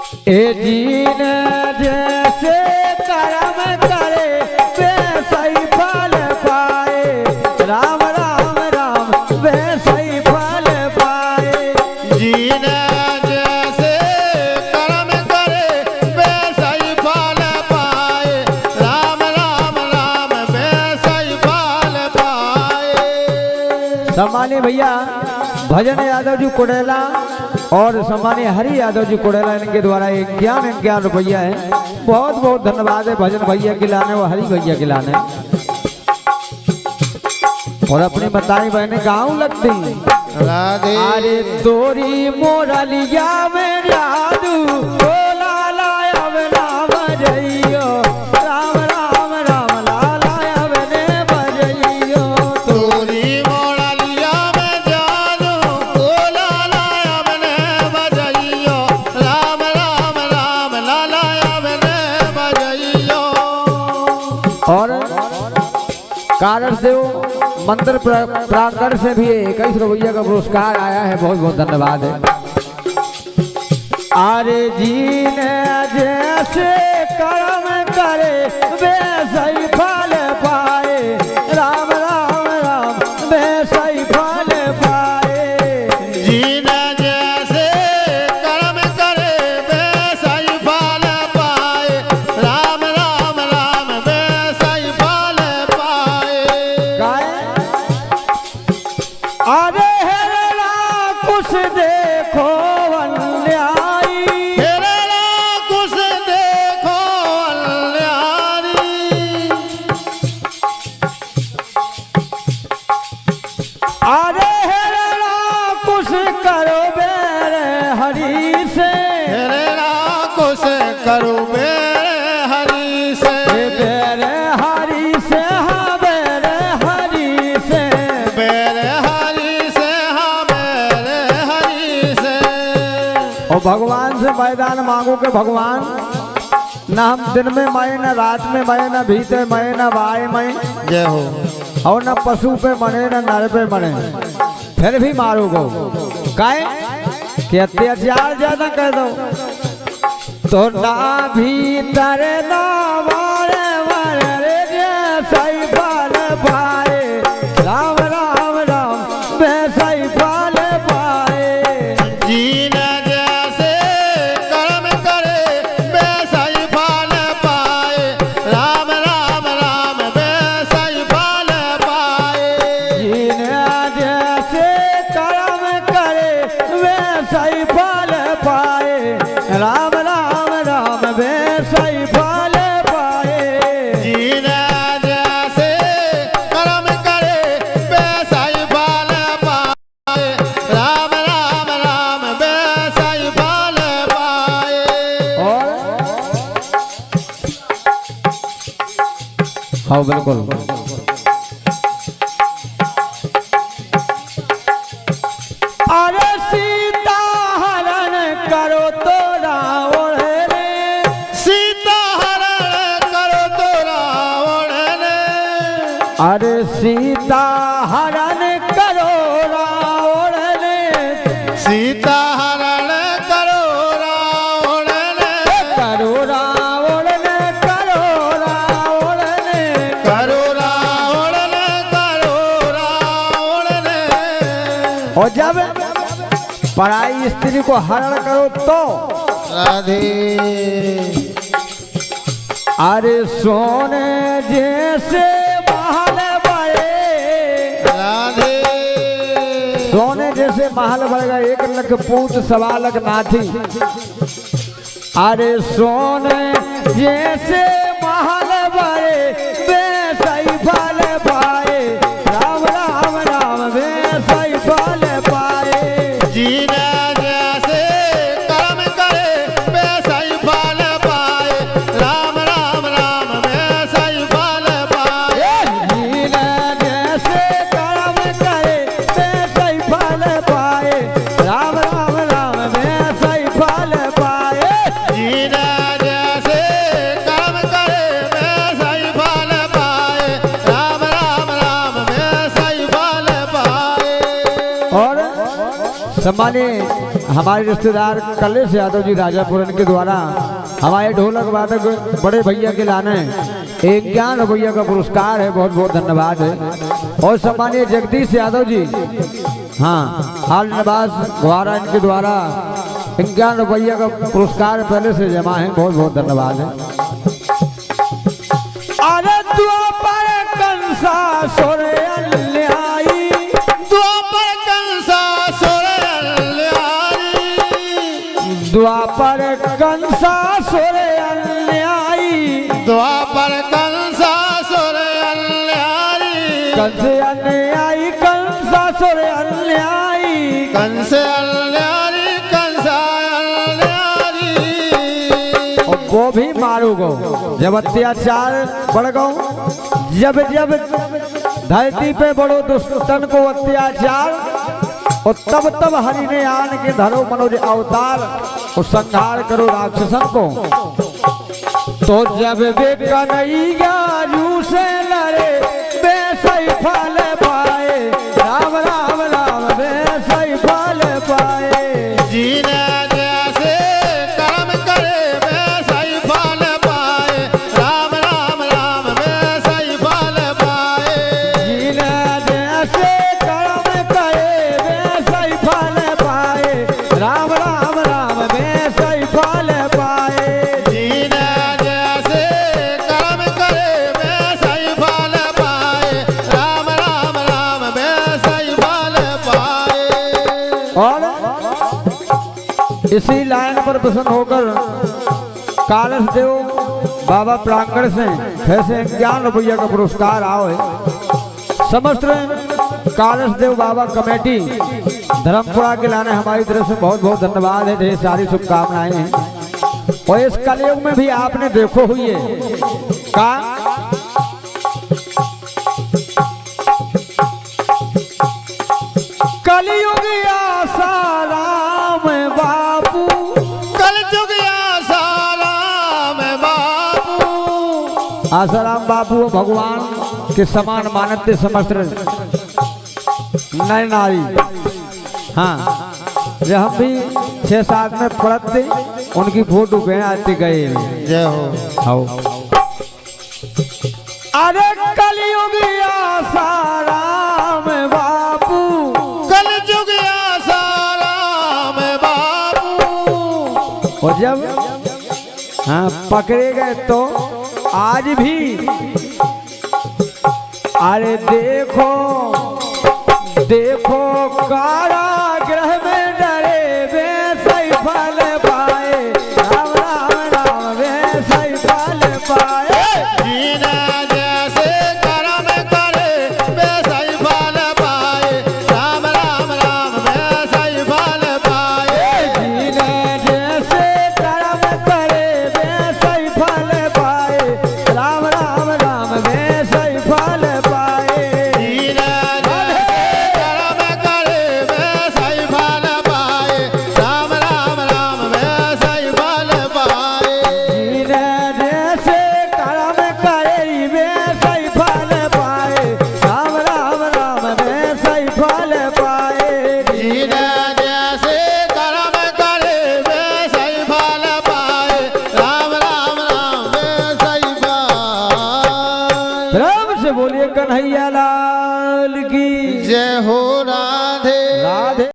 ए gene जैसे कर्म करे वैसा ही फल पाए। राम राम राम वैसा ही फल पाए। जीन जैसे कर्म करे वैसा ही फल पाए। राम राम राम वैसा ही फल पाए। सम्मानीय भैया भजन यादव जी कुड़ेला और सम्मानीय हरि यादव जी कुड़ेला, इनके द्वारा 51 रुपया है। बहुत बहुत धन्यवाद है भजन भैया के लाने और हरि भैया के लाने। और अपनी बताई बहने गाँव लगती राधे अरे तोरी मोरलिया में जादू बोला लाया नाम जइयो। राम राम राम लाया ने बजइयो। तोरी मोरलिया में जादू बोला लाया ने बजइयो। राम राम राम लाया ने बजइयो। और कारण देव मंदिर प्रांगण से भी 21 रुपया का पुरस्कार आया है। बहुत बहुत धन्यवाद है। अरे जीन जैसे कर्म करे वैसा ही फल पाए। राम राम राम वैसा ही फल पाए। जीन जैसे कर्म करे वैसा ही फल पाए। राम राम राम वैसा ही फल पाए। अरे हेरा कुछ देखो अन्यायी। हेरा कुछ देखो अन्यारी। अरे हेरा कुछ करो बेरे हरि से। हेरा कुछ करो मेरे हरि से। बेरे हरि से हाँ बेरे हरि से। मेरे हरि से हाँ मेरे हरि से। और भगवान से मैदान मांगो के भगवान न हम दिन में मए न रात में मए न भीतर मए न बाय मए। जय हो। और न पशु पे मरे न नर पे मरे फिर भी मारोगो। काहे कि अत्याचार ज्यादा कर दो तो ना भीतर ना मारे मारे रे जैसा ही फल पाए। राम राम राम वैसा ही फल पाए। जीन जैसे कर्म करे वैसा ही फल पाए। राम राम राम वैसा ही फल पाए। जीन जैसे कर्म करे वैसा ही फल पाए। राम राम राम वैसा ही फल पाए। जीन जैसे कर्म करे वैसा ही फल पाए। राम राम राम वैसा ही फल पाए। और हाँ बिल्कुल। अरे सीता हरण करो तो रावण ने। सीता हरण करो तो रावण ने। अरे सीता हरण करो रावण ने। सीता हरण करो रावण ने। करो रावण ने करो रावण ने। करो रावण ने करो रावण ने। और जब पराई स्त्री को हरण करो तो राधे अरे सोने जैसे महल बड़े। राधे सोने जैसे महल बढ़ेगा 1 लाख पूत 1.25 लाख नाथी। अरे सोने जैसे महल बड़े वैसा ही फल पाए। राम राम राम वैसा ही फल पाए। जीन जैसे कर्म करे वैसा ही फल पाए। राम राम राम वैसा ही फल पाए। जीन जैसे कर्म करे वैसा ही फल पाए। राम राम राम वैसा ही फल पाए। जीन जैसे कर्म करे वैसा ही फल पाए। राम राम राम वैसा ही फल पाए। और सम्मानीय हमारे रिश्तेदार कलेश यादव जी राजापुरन के द्वारा हमारे ढोलक वादक बड़े भैया के लाने 51 रुपया का पुरस्कार है, बहुत बहुत धन्यवाद है। और सम्मानीय जगदीश यादव जी, हाँ, हाल निवास द्वारा इनके द्वारा 51 रुपया का पुरस्कार पहले से जमा है, बहुत बहुत धन्यवाद है। अरे द्वापर कंसा सोरे अन्यायी, द्वापर कंसा सोरे अन्यायी, द्वापर कंसा सोरे अन्यायी, द्वापर कंसा सोरे अन्यायी, कंसे अन्यायी कंसा सोरे अन्यायी, कंसे अन्यायी, कंसा अन्यायी। और वो भी मारू गो जब अत्याचार बढ़ गो, जब जब धरती पे बड़ो दुष्टन को अत्याचार, और तब तब हरि ने आन के धरो मनोज अवतार और संहार करो राक्षसन को। तो जब वे कन्हैया रू से लड़े बेसई फल पाए, राम राम राम बेसई फल पाए। जीने जैसे कर्म करे वैसा ही फल पाए, राम राम राम वैसा ही फल पाए। जीने जैसे कर्म करे वैसा ही फल पाए, राम राम राम वैसा ही फल पाए। जीने जैसे कर्म करे वैसा ही फल पाए, राम राम राम वैसा ही फल पाए। और इसी लाइन पर प्रसन्न होकर कालस देव बाबा प्रांगण से कैसे 51 रुपया का पुरस्कार आओ है। समस्त कालस देव बाबा कमेटी धर्मपुरा के लाने हमारी तरफ से बहुत बहुत धन्यवाद है, ढेर सारी शुभकामनाएं हैं। और इस कलयुग में भी आपने देखो हुई है का कलयुग आसाराम बापू, कल जुग आसाराम बाबू, आसाराम बापू भगवान के समान मानते समस्त नर नारी। हाँ, जब हम भी 6-7 में पढ़ते उनकी फोटो पे आते गए। जय हो। आओ। अरे कलयुग आसाराम बापू, कल जुग आसाराम बाबू। और जब हाँ पकड़े गए तो आज भी अरे देखो देखो कारा